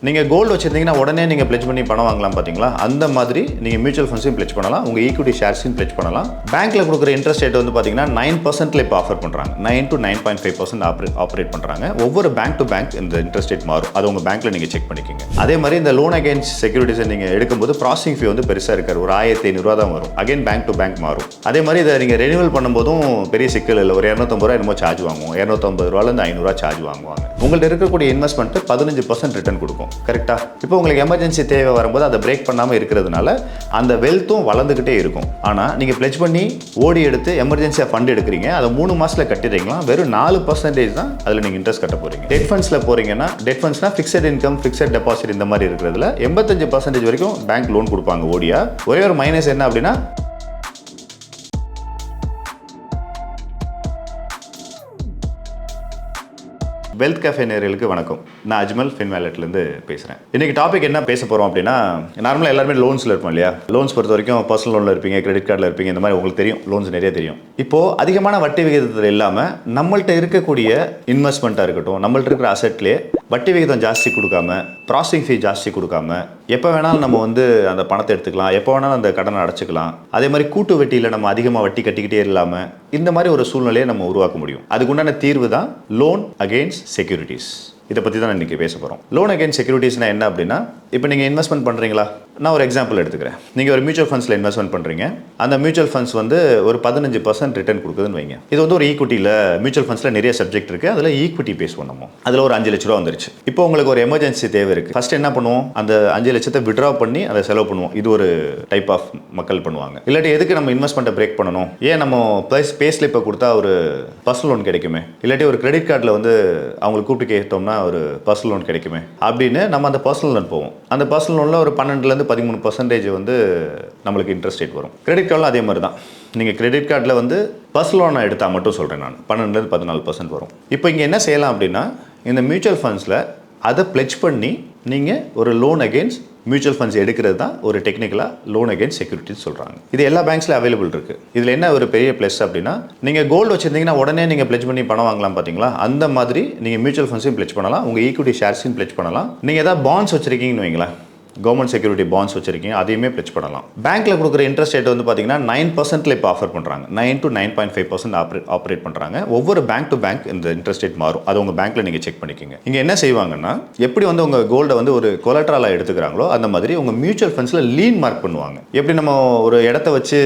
நீங்கள் கோல்டு வச்சுருந்தீங்கன்னா உடனே நீங்கள் பிளெஜ் பண்ணி பணம் வாங்கலாம் பார்த்தீங்களா, அந்த மாதிரி நீங்கள் மியூச்சுவல் ஃபண்ட்ஸையும் பிளெஜ் பண்ணலாம், உங்கள் ஈக்விட்டி ஷேர்ஸையும் பிளெஜ் பண்ணலாம். பேங்க்கில் கொடுக்குற இன்ட்ரெஸ்ட் ரேட் வந்து பார்த்தீங்கன்னா 9% இப்போ ஆஃபர் பண்ணுறாங்க. 9 to 9.5% ஆப்ரேட் பண்ணுறாங்க. ஒவ்வொரு பேங்க் டு பேங்க் இந்த இன்ட்ரெஸ்ட் ரேட் மாறும். அது உங்கள் பேங்க்கில் நீங்கள் செக் பண்ணிக்கோங்க. அதே மாதிரி இந்த லோன் அகேன்ஸ்ட் செக்யூரிட்டிஸை நீங்கள் எடுக்கும்போது ப்ராசஸிங் ஃபீ வந்து பெருசாக இருக்காது. ஒரு 1500 தான் வரும். அகைன் பேங்க் டு பேங்க் மாறும். அதே மாதிரி இதை நீங்கள் ரெனியூவல் பண்ணும்போதும் பெரிய சிக்கல் இல்லை. ஒரு 250 ரூபா என்னமோ சார்ஜ் வாங்குவோம். 250 ரூபாயிலேருந்து 500 சார்ஜ் வாங்குவாங்க. உங்கள்கிட்ட இருக்கக்கூடிய இன்வெஸ்ட்மெண்ட் 15% ரிட்டர்ன் கொடுக்கும். கரெக்டா? இப்போ உங்களுக்கு எமர்ஜென்சி தேவை வரும்போது அதை பிரேக் பண்ணாமல் இருக்கிறதுனால அந்த வெல்த்தும் வளர்ந்துக்கிட்டே இருக்கும். ஆனால் நீங்கள் பிளெஜ் பண்ணி ஓடி எடுத்து எமர்ஜென்சியாக ஃபண்ட் எடுக்கிறீங்க, அதை 3 மாதத்தில் கட்டிடுறீங்களா, வெறும் 4% தான் அதில் நீங்கள் இன்ட்ரெஸ்ட் கட்ட போகிறீங்க. டெட் ஃபண்ட்ஸில் போகிறீங்கன்னா, டெட் ஃபண்ட்ஸ்னால் ஃபிக்ஸட் இன்கம், ஃபிக்ஸட் டெபாசிட் இந்த மாதிரி இருக்கிறதுல 85% வரைக்கும் பேங்க் லோன் கொடுப்பாங்க ஓடியா. ஒரே ஒரு மைனஸ் என்ன அப்படின்னா, வெல்த் கேஃபே நேயர்களுக்கு வணக்கம். நான் அஜ்மல் ஃபின்வேலட்லேருந்து பேசுகிறேன். இன்றைக்கி டாபிக் என்ன பேச போகிறோம் அப்படின்னா, நார்மலாக எல்லாருமே லோன்ஸில் இருப்போம் இல்லையா. லோன்ஸ் பொறுத்த வரைக்கும் பர்சனல் லோனில் இருப்பீங்க, கிரெடிட் கார்டில் இருப்பீங்க, இந்த மாதிரி உங்களுக்கு தெரியும், லோன்ஸ் நிறைய தெரியும். இப்போது அதிகமான வட்டி விகிதத்தில் இல்லாமல் நம்மள்கிட்ட இருக்கக்கூடிய இன்வெஸ்ட்மெண்ட்டாக இருக்கட்டும், நம்மள்ட்ட இருக்கிற அசெட்லேயே வட்டி விகிதம் ஜாஸ்தி கொடுக்காம, ப்ராசஸிங் ஃபீ ஜாஸ்தி கொடுக்காம, எப்போ வேணாலும் நம்ம வந்து அந்த பணத்தை எடுத்துக்கலாம், எப்போ வேணாலும் அந்த கடனை அடைச்சிக்கலாம். அதே மாதிரி கூட்டு வட்டியில் நம்ம அதிகமாக வட்டி கட்டிக்கிட்டே இல்லாமல் இந்த மாதிரி ஒரு சூழ்நிலையை நம்ம உருவாக்க முடியும். அதுக்குண்டான தீர்வு தான் லோன் அகெயின்ஸ்ட் செக்யூரிட்டிஸ். இதை பற்றி தான் இன்றைக்கி பேச போகிறோம். லோன் அகெயின்ஸ்ட் செக்யூரிட்டிஸ்னா என்ன அப்படின்னா, இப்போ நீங்கள் இன்வெஸ்ட்மெண்ட் பண்ணுறீங்களா, நான் ஒரு எக்ஸாம்பிள் எடுத்துக்கிறேன். நீங்கள் ஒரு மியூச்சுவல் ஃபண்ட்ஸில் இன்வெஸ்ட்மெண்ட் பண்ணுறீங்க. அந்த மியூச்சுவல் ஃபண்ட்ஸ் வந்து ஒரு 15% ரிட்டர்ன் கொடுக்குதுன்னு வைங்க. இது வந்து ஒரு ஈக்விட்டியில், மியூச்சுவல் ஃபண்ட்ஸில் நிறைய சப்ஜெக்ட் இருக்குது. அதில் ஈக்விட்டி பேஸ் பண்ணுவோம். அதில் ஒரு 5 லட்ச ரூபா வந்துருச்சு. இப்போ உங்களுக்கு ஒரு எமர்ஜென்சி தேவை இருக்குது. ஃபஸ்ட் என்ன பண்ணுவோம், அந்த 5 லட்சத்தை விட்ரா பண்ணி அதை செலவு பண்ணுவோம். இது ஒரு டைப் ஆஃப் மக்கள் பண்ணுவாங்க. இல்லாட்டி எதுக்கு நம்ம இன்வெஸ்ட்மெண்ட்டை பிரேக் பண்ணணும், ஏன் நம்ம பே ஸ்லிப்பை கொடுத்தா ஒரு பர்சனல் லோன் கிடைக்குமே, இல்லாட்டி ஒரு கிரெடிட் கார்டில் வந்து அவங்களுக்கு கூப்பிட்டு கேட்டோம்னா ஒரு பர்சனல் லோன் கிடைக்குமே அப்படின்னு நம்ம அந்த பர்சனல் லோன் போவோம். அந்த பர்சனல் லோனில் ஒரு 12% 13% வந்து நம்மளுக்கு இன்ட்ரெஸ்ட் ரேட் வரும். கிரெடிட் கார்டில் அதே மாதிரி தான். நீங்கள் கிரெடிட் கார்டில் வந்து பர்சனல் லோனை எடுத்தால் மட்டும் சொல்கிறேன் நான், 12% 14% வரும். இப்போ இங்கே என்ன செய்யலாம் அப்படின்னா, இந்த மியூச்சுவல் ஃபண்ட்ஸில் அதை பிளெஜ் பண்ணி நீங்கள் ஒரு லோன் அகெயின்ஸ்ட் மியூச்சுவல் ஃபண்ட்ஸ் எடுக்கிறது தான் ஒரு டெக்னிக்கலாக லோன் அகெயின்ஸ்ட் செக்யூரிட்டிஸ் சொல்கிறாங்க. இது எல்லா பேங்க்ஸில் அவைலபிள் இருக்குது. இதில் என்ன ஒரு பெரிய ப்ளஸ் அப்படின்னா, நீங்கள் கோல்டு வச்சுருந்தீங்கன்னா உடனே நீங்கள் பிளெஜ் பண்ணி பணம் வாங்கலாம் பார்த்தீங்களா, அந்த மாதிரி நீங்கள் மியூச்சுவல் ஃபண்ட்ஸையும் பிளெஜ் பண்ணலாம், உங்கள் ஈக்விட்டி ஷேர்ஸையும் பிளெஜ் பண்ணலாம். நீங்கள் ஏதாவது பாண்ட்ஸ் வச்சுருக்கீங்கன்னு வைங்களேன், கவர்மெண்ட் செக்யூரிட்டி பாண்ட்ஸ் வச்சிருக்கீங்க, அதையுமே பிளெஜ் பண்ணலாம். பேங்க்கில் கொடுக்குற இன்ட்ரெஸ்ட் ரேட் வந்து பார்த்தீங்கன்னா 9% இப்போ ஆஃபர் பண்ணுறாங்க. 9 to 9.5% ஆப்ரேட் பண்ணுறாங்க. ஒவ்வொரு பேங்க் டு பேங்க் இந்த இன்ட்ரெஸ்ட் ரேட் மாறும். அது உங்கள் பேங்க்கில் நீங்கள் செக் பண்ணிக்கோங்க. இங்கே என்ன செய்வாங்கன்னா, எப்படி வந்து உங்கள் கோல்டை வந்து ஒரு கொலட்ரலாக எடுத்துக்கிறாங்களோ அந்த மாதிரி உங்கள் மியூச்சுவல் ஃபண்ட்ஸில் லீன் மார்க் பண்ணுவாங்க. எப்படி நம்ம ஒரு இடத்த வச்சு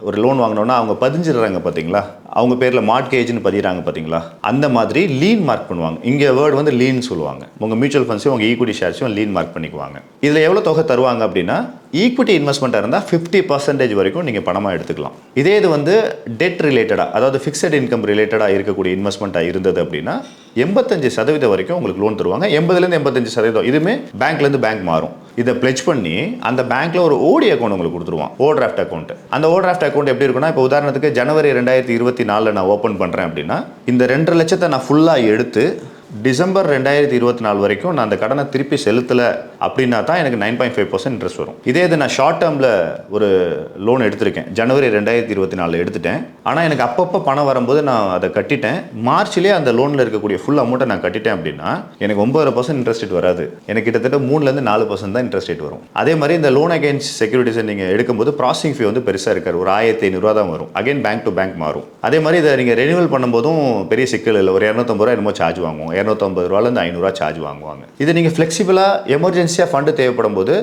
ஒரு லோன் வாங்கினோன்னா அவங்க பதிஞ்சிடுறாங்க பார்த்தீங்களா, அவங்க பேரில் மார்ட்கேஜ்னு பதிகிறாங்க பார்த்தீங்களா, அந்த மாதிரி லீன் மார்க் பண்ணுவாங்க. இங்கே வேர்டு வந்து லீன் சொல்லுவாங்க. உங்கள் மியூச்சுவல் ஃபண்ட்ஸையும் உங்கள் ஈக்விட்டி ஷேர்ஸையும் லீன் மார்க் பண்ணிக்குவாங்க. இதில் எவ்வளோ தொகை தருவாங்க அப்படின்னா, ஈக்விட்டி இன்வெஸ்ட்மெண்ட்டாக இருந்தால் 50% வரைக்கும் நீங்கள் பணமாக எடுத்துக்கலாம். இதே இது வந்து டெட் ரிலேட்டடாக, அதாவது ஃபிக்ஸட் இன்கம் ரிலேட்டடாக இருக்கக்கூடிய இன்வெஸ்ட்மெண்ட்டாக இருந்தது அப்படின்னா 85% வரைக்கும் உங்களுக்கு லோன் தருவாங்க. 80% 85%. இதுவுமே பேங்க்லேருந்து பேங்க் மாறும். இதை பிளெஜ் பண்ணி அந்த பேங்க்கில் ஒரு ஓடி அக்கௌண்ட் உங்களுக்கு கொடுத்துருவான், ஓவர் டிராஃப்ட் அக்கௌண்ட். அந்த ஓவர் டிராஃப்ட் அக்கௌண்ட் எப்படி இருக்குன்னா, இப்போ உதாரணத்துக்கு ஜனவரி 2024 நான் ஓப்பன் பண்ணுறேன் அப்படின்னா, இந்த 2 லட்சத்தை நான் ஃபுல்லாக எடுத்து டிசம்பர் 2024 வரைக்கும் நான் அந்த கடனை திருப்பி செலுத்தலை அப்படின்னா தான் எனக்கு 9.5% இன்ட்ரெஸ்ட் வரும். இதே இது நான் ஷார்ட் டேர்மில் ஒரு லோன் எடுத்திருக்கேன், ஜனவரி 2024 எடுத்துட்டேன், ஆனால் எனக்கு அப்பப்போ பணம் வரும்போது நான் அதை கட்டிட்டேன், மார்ச்லேயே அந்த லோனில் இருக்கக்கூடிய ஃபுல் அமௌண்ட்டை நான் கட்டிட்டேன் அப்படின்னா எனக்கு 9% இன்ட்ரெஸ்ட் ரேட் வராது. எனக்கு கிட்டத்தட்ட 3% 4% தான் இன்ட்ரெஸ்ட் ரேட் வரும். அதே மாதிரி இந்த லோன் அகெயின்ஸ்ட் செக்யூரிட்டிஸை நீங்கள் எடுக்கும்போது ப்ராசஸிங் ஃபீ வந்து பெருசாக இருக்காது. ஒரு 1500 தான் வரும். அகைன் பேங்க் டு பேங்க் மாறும். அதே மாதிரி இதை நீங்கள் ரெனியூவல் பண்ணும்போதும் பெரிய சிக்கல் இல்லை. ஒரு 250 ரூபா என்னமோ சார்ஜ் வாங்குவோம். 250 ரூபாயிலேருந்து 500 சார்ஜ் வாங்குவாங்க. இது நீங்கள் ஃப்ளெக்சிபிளாக எமர்ஜென்சியாக ஃபண்டு தேவைப்படும் போது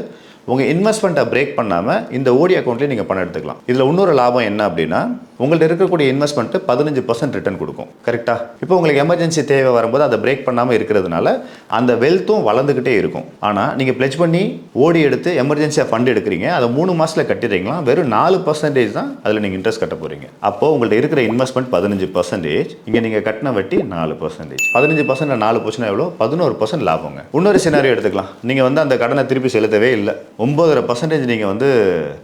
உங்கள் இன்வெஸ்ட்மெண்ட்டை பிரேக் பண்ணாமல் இந்த ஓடி அக்கௌண்ட்லேயே நீங்கள் பணம் எடுத்துக்கலாம். இதில் இன்னொரு லாபம் என்ன அப்படின்னா, உங்கள்கிட்ட இருக்கக்கூடிய இன்வெஸ்ட்மெண்ட்டு 15% ரிட்டர்ன் கொடுக்கும். கரெக்டாக? இப்போ உங்களுக்கு எமர்ஜென்சி தேவை வரும்போது அதை பிரேக் பண்ணாமல் இருக்கிறதுனால அந்த வெல்த்தும் வளர்ந்துக்கிட்டே இருக்கும். ஆனால் நீங்கள் பிளெஜ் பண்ணி ஓடி எடுத்து எமர்ஜென்சியாக ஃபண்ட் எடுக்கிறீங்க, அதை 3 மாதத்தில் கட்டிடுறீங்களா, வெறும் 4% தான் அதில் நீங்கள் இன்ட்ரெஸ்ட் கட்ட போகிறீங்க. அப்போது உங்கள்கிட்ட இருக்கிற இன்வெஸ்ட்மெண்ட் 15%, இங்கே நீங்கள் கட்டின வட்டி 4%. 15% 4% எவ்வளோ? 11% லாபங்க. இன்னொரு சினாரியோ எடுத்துக்கலாம். நீங்கள் வந்து அந்த கடனை திருப்பி செலுத்தவே இல்லை, 9.5% நீங்கள் வந்து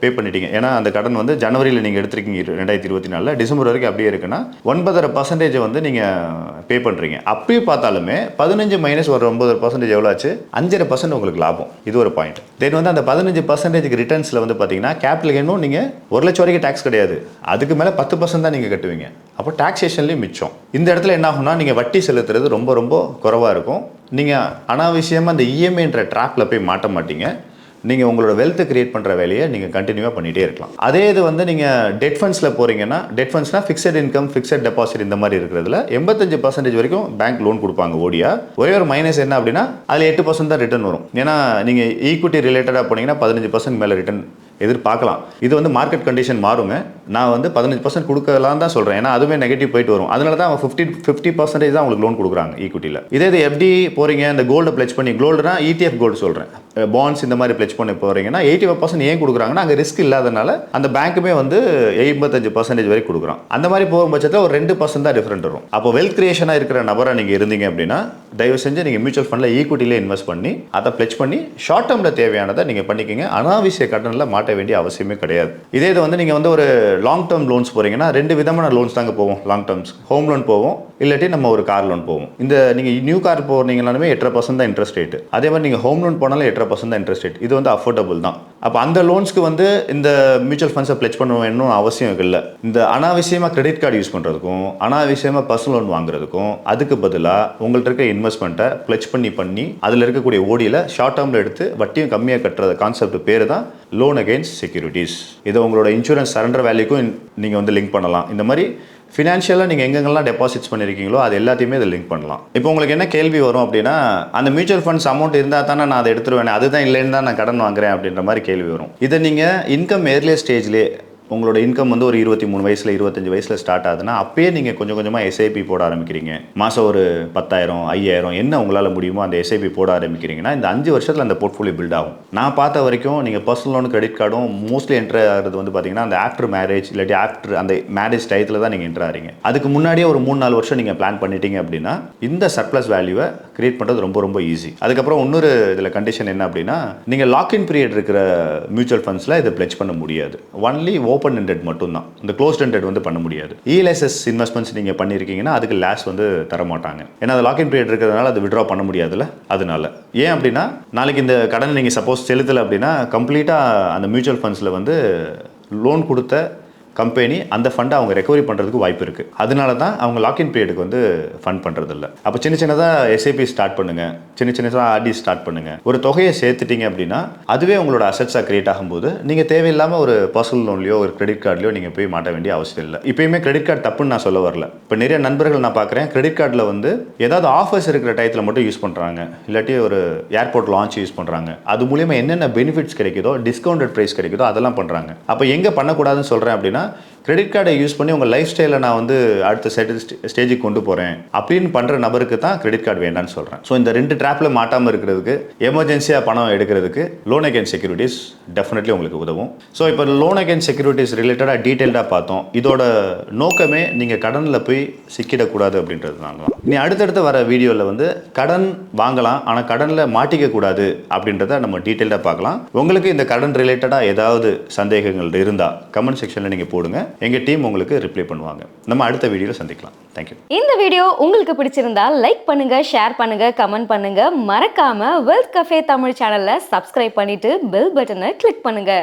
பே பண்ணிட்டீங்க. ஏன்னா அந்த கடன் வந்து ஜனவரியில் நீங்கள் எடுத்திருக்கீங்க 2024, டிசம்பர் வரைக்கும் அப்படியே இருக்குன்னா 9.5% வந்து நீங்கள் பே பண்ணுறீங்க. அப்படியே பார்த்தாலுமே 15 மைனஸ் ஒரு 9% எவ்வளோ ஆச்சு? 5.5% உங்களுக்கு லாபம். இது ஒரு பாயிண்ட். தென் வந்து அந்த 15% ரிட்டர்ன்ஸில் வந்து பார்த்தீங்கன்னா கேபிட்டல் கெயினும் நீங்கள் 1 லட்சம் வரைக்கும் டேக்ஸ் கிடையாது, அதுக்கு மேலே 10% தான் நீங்கள் கட்டுவீங்க. அப்போ டாக்ஸேஷன்லேயும் மிச்சம். இந்த இடத்துல என்ன ஆகும்னா நீங்கள் வட்டி செலுத்துறது ரொம்ப ரொம்ப குறைவாக இருக்கும். நீங்கள் அனாவசியமாக அந்த இஎம்ஐன்ற ட்ராப்பில் போய் மாட்ட மாட்டீங்க. நீங்கள் உங்களோட வெல்த்தை கிரியேட் பண்ணுற வேலையை நீங்கள் கண்டினியூவாக பண்ணிகிட்டே இருக்கலாம். அதே இது வந்து நீங்கள் டெட் ஃபண்ட்ஸில் போகிறீங்கன்னா, டெட் ஃபண்ட்ஸ்னா ஃபிக்ஸட் இன்கம், ஃபிக்ஸட் டெபாசிட் இந்த மாதிரி இருக்கிறதுல 85% வரைக்கும் பேங்க் லோன் கொடுப்பாங்க ஓடியா. ஒரே ஒரு மைனஸ் என்ன அப்படின்னா அதில் 8% தான் ரிட்டர்ன் வரும். ஏன்னா நீங்கள் ஈக்விட்டி ரிலேட்டடாக போனீங்கன்னா 15% மேலே ரிட்டர்ன் எதிர்பார்க்கலாம். இது வந்து மார்க்கெட் கண்டிஷன் மாறுங்க. நான் வந்து 15% கொடுக்கலாம் தான் சொல்கிறேன். ஏன்னா அதுவே நெகட்டிவ் போயிட்டு வரும். அதனால தான் 50% தான் உங்களுக்கு லோன் கொடுக்குறாங்க ஈக்விட்டியில். இதே இது எப்படி போகிறீங்க, இந்த கோல்டை பிளெச் பண்ணி, கோல்டுனா ETF கோல்டு சொல்கிறேன், பாண்ட்ஸ் இந்த மாதிரி பிளெச் பண்ணி போகிறீங்கன்னா 85% ஏன் கொடுக்குறாங்கன்னா அங்கே ரிஸ்க் இல்லாதனால அந்த பேங்க்குமே வந்து 85% வரைக்கும் கொடுக்குறான். அந்த மாதிரி போகும் பட்சத்தில் ஒரு 2% தான் டிஃப்ரெண்ட் வரும். அப்போ வெல்த் கிரியேஷனாக இருக்கிற நபராக நீங்கள் இருந்தீங்க அப்படின்னா தயவு செஞ்சு நீங்கள் மியூச்சுவல் ஃபண்டில் ஈக்விட்டியில் இன்வெஸ்ட் பண்ணி அதை பிளெச் பண்ணி ஷார்ட் டேர்மில் தேவையானதை நீங்கள் பண்ணிக்கோங்க. அனாவசிய கடனில் மாட்ட வேண்டிய அவசியமே கிடையாது. இதே இது வந்து நீங்கள் வந்து ஒரு லாங் டேர்ம் லோன்ஸ் போகிறீங்கன்னா 2 விதமான லோன்ஸ் தாங்க போவோம். லாங் டேர்ம்ஸ் ஹோம் லோன் போவோம், இல்லாட்டி நம்ம ஒரு கார் லோன் போவோம். இந்த நீங்கள் நியூ கார் போனீங்கனாலுமே 8% தான் இன்ட்ரெஸ்ட் ரேட். அதே மாதிரி நீங்கள் ஹோம் லோன் போனாலும் 8% தான் இன்ட்ரெஸ்ட் ரேட். இது வந்து அஃபோர்டபுள் தான். அப்போ அந்த லோன்ஸ்க்கு வந்து இந்த மியூச்சுவல் ஃபண்ட்ஸை பிளெச் பண்ண வேணும் அவசியம் இல்லை. இந்த அனாவசியமாக கிரெடிட் கார்டு யூஸ் பண்ணுறதுக்கும் அனாவசியமாக பர்சனல் லோன் வாங்குறதுக்கும் அதுக்கு பதிலாக உங்கள்கிட்ட இருக்க இன்வெஸ்ட்மெண்ட்டை பிளெச் பண்ணி அதில் இருக்கக்கூடிய ஓடியில் ஷார்ட் டேர்மில் எடுத்து வட்டியும் கம்மியாக கட்டுறது கான்செப்ட் பேர் தான் லோன் அகெயின்ஸ்ட் செக்யூரிட்டிஸ். இதை உங்களோட இன்சூரன்ஸ் சரண்டர் வேல்யூக்கும் நீங்கள் வந்து லிங்க் பண்ணலாம். இந்த மாதிரி ஃபினான்ஷியலாக நீங்கள் எங்கெங்கெல்லாம் டெபாசிட்ஸ் பண்ணியிருக்கீங்களோ அது எல்லாத்தையுமே இதை லிங்க் பண்ணலாம். இப்போ உங்களுக்கு என்ன கேள்வி வரும் அப்படின்னா, அந்த மியூச்சுவல் ஃபண்ட்ஸ் அமௌண்ட் இருந்தால் தானே நான் அதை எடுத்துருவேன், அதுதான் இல்லைன்னு தான் நான் கடன் வாங்குறேன் அப்படின்ற மாதிரி கேள்வி வரும். இதை நீங்கள் இன்கம் ஏர்லியர் ஸ்டேஜ்லேயே உங்களோட இன்கம் வந்து ஒரு 23 வயசில் 25 வயசில் ஸ்டார்ட் ஆகுதுன்னா அப்பயே நீங்கள் கொஞ்சம் கொஞ்சமாக எஸ்ஐபி போட ஆரம்பிக்கிறீங்க. மாதம் ஒரு 10,000 5,000 என்ன உங்களால் முடியுமோ அந்த எஸ்ஐபி போட ஆரம்பிக்கிறீங்கன்னா இந்த 5 வருஷத்தில் அந்த போர்ட்ஃபோலியோ பில்ட் ஆகும். நான் பார்த்த வரைக்கும் நீங்கள் பர்சனல் லோன் கிரெடிட் கார்டும் மோஸ்ட்லி என்ட்ரு ஆகிறது வந்து பார்த்தீங்கன்னா அந்த ஆஃப்டர் மேரேஜ் இல்லாட்டி ஆஃப்டர் அந்த மேரேஜ் டயத்தில் தான் நீங்கள் என்ட்ரு ஆகிறீங்க. அதுக்கு முன்னாடியே ஒரு 3-4 வருஷம் நீங்கள் பிளான் பண்ணிட்டீங்க அப்படின்னா இந்த சர்ப்ளஸ் வேல்யூவை கிரியேட் பண்ணுறது ரொம்ப ரொம்ப ஈஸி. அதுக்கப்புறம் இன்னொரு இதில் கண்டிஷன் என்ன அப்படின்னா, நீங்கள் லாக்இன் பீரியட் இருக்கிற மியூச்சுவல் ஃபண்ட்ஸில் இதை பிளெச் பண்ண முடியாது. ஒன்லி ஓப்பன் எண்டட் மட்டும்தான். இந்த க்ளோஸ்ட் எண்டட் வந்து பண்ண முடியாது. இஎல்எஸ்எஸ் இன்வெஸ்ட்மெண்ட்ஸ் நீங்கள் பண்ணியிருக்கீங்கன்னா அதுக்கு லேஸ் வந்து தர மாட்டாங்க. ஏன்னா அது லாக்இன் பீரியட் இருக்கிறதுனால அது விட்ரா பண்ண முடியாதுல்ல. அதனால ஏன் அப்படின்னா நாளைக்கு இந்த கடனை நீங்கள் சப்போஸ் செலுத்தலை அப்படின்னா கம்ப்ளீட்டாக அந்த மியூச்சுவல் ஃபண்ட்ஸில் வந்து லோன் கொடுத்த கம்பெனி அந்த ஃபண்டை அவங்க ரெக்கவரி பண்ணுறதுக்கு வாய்ப்பு இருக்குது. அதனால தான் அவங்க லாக்இன் பீரியடுக்கு வந்து ஃபண்ட் பண்ணுறதில்ல. அப்போ சின்ன சின்னதாக எஸ்ஐபி ஸ்டார்ட் பண்ணுங்கள், சின்ன சின்னதாக ஆர்டி ஸ்டார்ட் பண்ணுங்கள். ஒரு தொகையை சேர்த்துட்டீங்க அப்படின்னா அதுவே உங்களோட அசட்ஸாக கிரியேட் ஆகும்போது நீங்கள் தேவையில்லாமல் ஒரு பர்சனல் லோன்லையோ ஒரு கிரெடிட் கார்ட்லையோ நீங்கள் போய் மாட்ட வேண்டிய அவசியம் இல்லை. இப்போயுமே கிரெடிட் கார்டு தப்புன்னு நான் சொல்ல வரல. இப்போ நிறைய நண்பர்கள் நான் பார்க்குறேன் கிரெடிட் கார்டில் வந்து ஏதாவது ஆஃபர்ஸ் இருக்கிற டயத்தில் மட்டும் யூஸ் பண்ணுறாங்க, இல்லாட்டி ஒரு ஏர்போர்ட் லான்ச் யூஸ் பண்ணுறாங்க. அது மூலியமாக என்னென்ன பெனிஃபிட்ஸ் கிடைக்குதோ, டிஸ்கவுண்டட் ப்ரைஸ் கிடைக்குதோ அதெல்லாம் பண்ணுறாங்க. அப்போ எங்கே பண்ணக்கூடாதுன்னு சொல்கிறேன் அப்படின்னா, கிரெடிட் கார்டை யூஸ் பண்ணி உங்கள் லைஃப் ஸ்டைலை நான் வந்து அடுத்த ஸ்டேஜுக்கு கொண்டு போகிறேன் அப்படின்னு பண்ணுற நபருக்கு தான் கிரெடிட் கார்டு வேண்டான்னு சொல்கிறேன். ஸோ இந்த 2 ட்ராப்பில் மாட்டாமல் இருக்கிறதுக்கு, எமர்ஜென்சியாக பணம் எடுக்கிறதுக்கு லோன் அகெயின்ஸ்ட் செக்யூரிட்டிஸ் டெஃபினெட்லி உங்களுக்கு உதவும். ஸோ இப்போ லோன் அகெயின்ஸ்ட் செக்யூரிட்டிஸ் ரிலேட்டடாக டீட்டெயில்டாக பார்த்தோம். இதோட நோக்கமே நீங்கள் கடனில் போய் சிக்கிடக்கூடாது அப்படின்றது தாங்க. நீ அடுத்தடுத்து வர வீடியோவில் வந்து கடன் வாங்கலாம் ஆனால் கடனில் மாட்டிக்கக்கூடாது அப்படின்றத நம்ம டீட்டெயில்டாக பார்க்கலாம். உங்களுக்கு இந்த கடன் ரிலேட்டடாக ஏதாவது சந்தேகங்கள் இருந்தால் கமெண்ட் செக்ஷனில் நீங்கள் போடுங்க. எங்க டீம் உங்களுக்கு ரிப்ளை பண்ணுவாங்க. நம்ம அடுத்த வீடியோல சந்திக்கலாம். தேங்க்யூ. இந்த வீடியோ உங்களுக்கு பிடிச்சிருந்தா லைக் பண்ணுங்க, ஷேர் பண்ணுங்க, கமெண்ட் பண்ணுங்க. மறக்காம வெல்த் கஃபே தமிழ் சேனலை சப்ஸ்கிரைப் பண்ணிட்டு பெல் பட்டனை கிளிக் பண்ணுங்க.